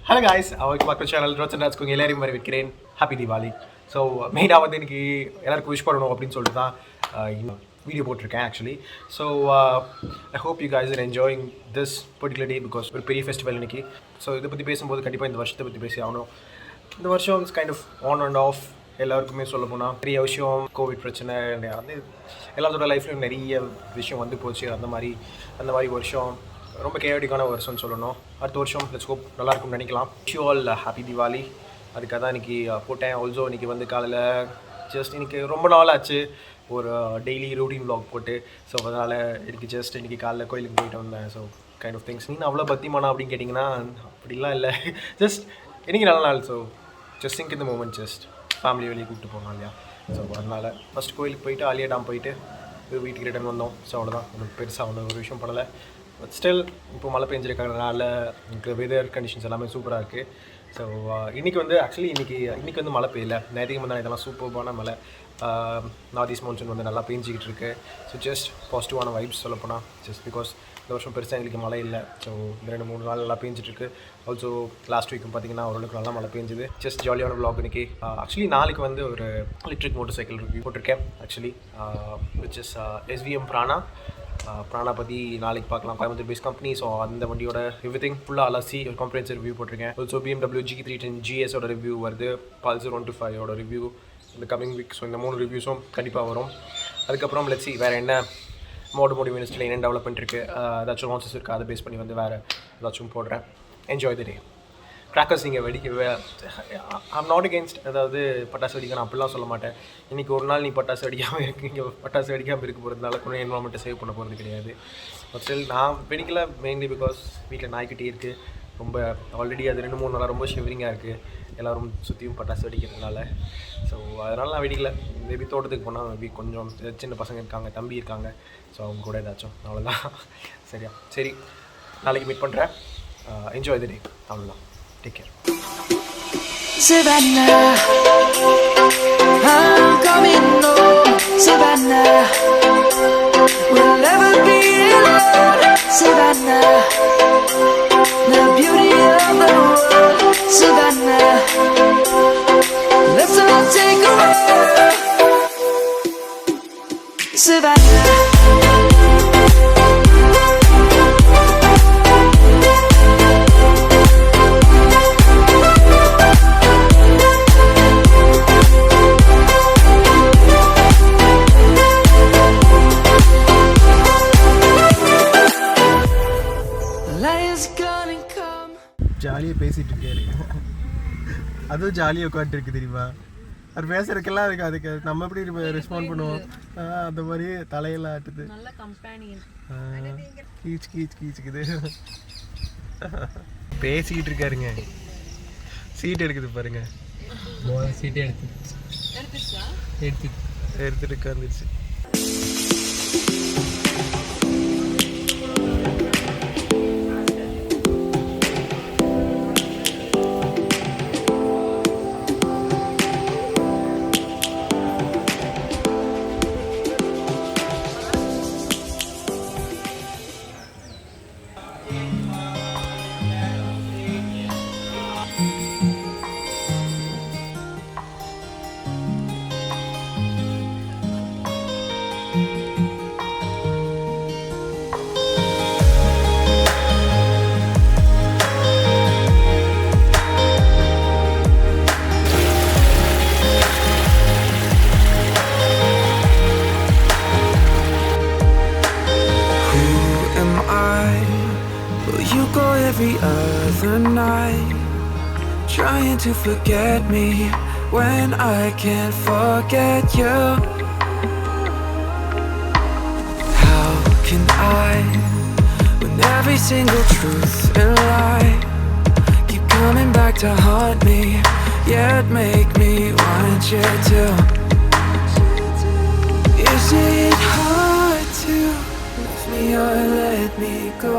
Hello guys, welcome back to the channel. Rotsandratskung எல்லாரையும் வரவேற்கிறேன். Happy Diwali. So மெயினாக வந்து இன்னைக்கு எல்லாருக்கும் விஷ் பண்ணணும் அப்படின்னு சொல்லிட்டு தான் வீடியோ போட்டிருக்கேன் actually. So I hope you guys are enjoying this particular day because ஒரு பெரிய ஃபெஸ்டிவல் இன்னைக்கு. ஸோ இதை பற்றி பேசும்போது கண்டிப்பாக இந்த வருஷத்தை பற்றி பேசி ஆகணும். இந்த வருஷம் it's kind of on and off எல்லாருக்குமே சொல்ல போனால் நிறைய விஷயம் கோவிட் பிரச்சனை வந்து எல்லாத்தோட லைஃப்லையும் நிறைய விஷயம் வந்து போச்சு. அந்த மாதிரி வருஷம் ரொம்ப கேவடிக்கான வருஷம்னு சொல்லணும். அடுத்த வருஷம் லெட்ஸ் ஹோப் நல்லா இருக்கும்னு நினைக்கலாம். You all happy Diwali. அதுக்காக தான் இன்றைக்கி போட்டேன். ஆல்சோ இன்றைக்கி வந்து காலையில் ஜஸ்ட் இன்றைக்கி ரொம்ப நாள் ஆச்சு ஒரு டெய்லி ரூட்டீன் vlog போட்டு. ஸோ அதனால் இன்றைக்கி ஜஸ்ட் இன்றைக்கி காலைல கோயிலுக்கு போயிட்டு வந்தேன். So kind of things. நீ அவ்வளோ பக்திமானா அப்படின்னு கேட்டிங்கன்னா அப்படிலாம் இல்லை. ஜஸ்ட் இன்றைக்கி நல்ல நாள். ஸோ ஜஸ்ட் திங்க் இந்த மூமெண்ட் ஜஸ்ட் ஃபேமிலி வெளியே கூப்பிட்டு போனோம் இல்லையா. ஸோ அதனால் ஃபஸ்ட் கோயிலுக்கு போயிட்டு ஆலியா டேம் போயிட்டு வீட்டுக்கு ரிட்டர்ன் வந்தோம். ஸோ அவ்வளோதான். ஒன்றும் பெருசாக ஒன்றும் ஒரு விஷயம் பண்ணலை. பட் ஸ்டில் இப்போ மழை பெஞ்சிருக்கிறதுனால எனக்கு வெதர் கண்டிஷன்ஸ் எல்லாமே சூப்பராக இருக்குது. ஸோ இன்றைக்கி வந்து ஆக்சுவலி இன்றைக்கி வந்து மழை பெய்யல. நேற்றுக்கு வந்து இதெல்லாம் சூப்பர்பான மழை. நார்த் ஈஸ்ட் மான்சூன் வந்து நல்லா பெஞ்சிக்கிட்டு இருக்குது. ஸோ ஜஸ்ட் பாசிட்டிவான வைப்ஸ் சொல்லப்போனால் ஜஸ்ட் பிகாஸ் இந்த வருஷம் பெருசாக எங்களுக்கு மழை இல்லை. ஸோ இந்த 2-3 நாள் நல்லா பெஞ்சிட்ருக்கு. ஆல்சோ லாஸ்ட் வீக்கும் பார்த்திங்கன்னா ஓரளவுக்கு நல்லா மழை பெஞ்சுது. ஜஸ்ட் ஜாலியான vlog இன்றைக்கி. ஆக்சுவலி நாளைக்கு வந்து ஒரு எலக்ட்ரிக் மோட்டர் சைக்கிள் ரிவ்யூ போட்டிருக்கேன் ஆக்சுவலி விச் இஸ் எஸ்விஎம் பிராணா பற்றி நாளைக்கு பார்க்கலாம். Coimbatore base company. ஸோ அந்த வண்டியோட எவ்ரிதிங் ஃபுல்லாக அலசி ஒரு காம்ப்ரிஹென்சிவ் ரிவ்யூ போட்டிருக்கேன். ஆல்சோ BMW G310 GSோட ரிவ்யூ வருது. பல்சர் 125ஓட ரிவ்யூ இந்த கமிங் வீக். ஸோ இந்த 3 ரிவ்யூஸும் கண்டிப்பாக வரும். அதுக்கப்புறம் லெட்ஸ் see வேறு என்ன மோட்டிவ் இண்டஸ்ட்ரியில் என்ன டெவலப்மெண்ட் இருக்குது, ஏதாச்சும் லான்ச்சஸ் இருக்குது, அதை பேஸ் பண்ணி வந்து வேறு ஏதாச்சும் போடுறேன். Enjoy the day. கிராக்கர்ஸ் நீங்கள் வெடிக்கவே ஐம் நாட் அகேன்ஸ்ட். அதாவது பட்டாசு வெடிக்கணும் அப்படிலாம் சொல்ல மாட்டேன். இன்றைக்கி ஒரு நாள் நீ பட்டாசு வெடிக்காமல் இருக்கீங்க, பட்டாசு வெடிக்காமல் இருக்க போகிறதுனால கூட என்வரான்மெண்ட்டை சேவ் பண்ண போகிறது கிடையாது. பட் ஸ்டில் நான் வெடிக்கல மெயின்லி பிகாஸ் வீட்டில் நாய்க்குட்டி இருக்குது. ரொம்ப ஆல்ரெடி அது 2-3 நாளாக ரொம்ப ஷிவரிங்காக இருக்குது. எல்லோரும் சுற்றியும் பட்டாசு வெடிக்கிறதுனால. ஸோ அதனால் நான் வெடிக்கல. மேபி தோட்டத்துக்கு போனால் மேபி கொஞ்சம் சின்ன பசங்க இருக்காங்க, தம்பி இருக்காங்க. ஸோ அவங்க கூட ஏதாச்சும் அவ்வளோதான். சரியா? சரி, நாளைக்கு மீட் பண்ணுறேன். என்ஜாய் தி டே. அவ்வளோதான். Take care. Savannah, I'm coming home. Savannah, we'll never be alone. Savannah, the beauty of the world. Savannah, let's all take a ride. Savannah. ஜாலியாக பேசிகிட்டு இருக்காரு. அதுவும் ஜாலியாக உட்காந்துருக்கு தெரியுமா. அது பேசுறதுக்கெல்லாம் அதுக்கு நம்ம எப்படி ரெஸ்பாண்ட் பண்ணுவோம். அந்த மாதிரி தலையெல்லாம் ஆட்டுது. கீச்சுக்குது. பேசிக்கிட்டு இருக்காருங்க. சீட் எடுக்குது பாருங்க. சீட்டே எடுத்துட்டு உட்காந்துருச்சு. Every other night, trying to forget me when I can't forget you. How can I, when every single truth and lie keep coming back to haunt me, yet make me want you to? Is it hard to leave me or let me go?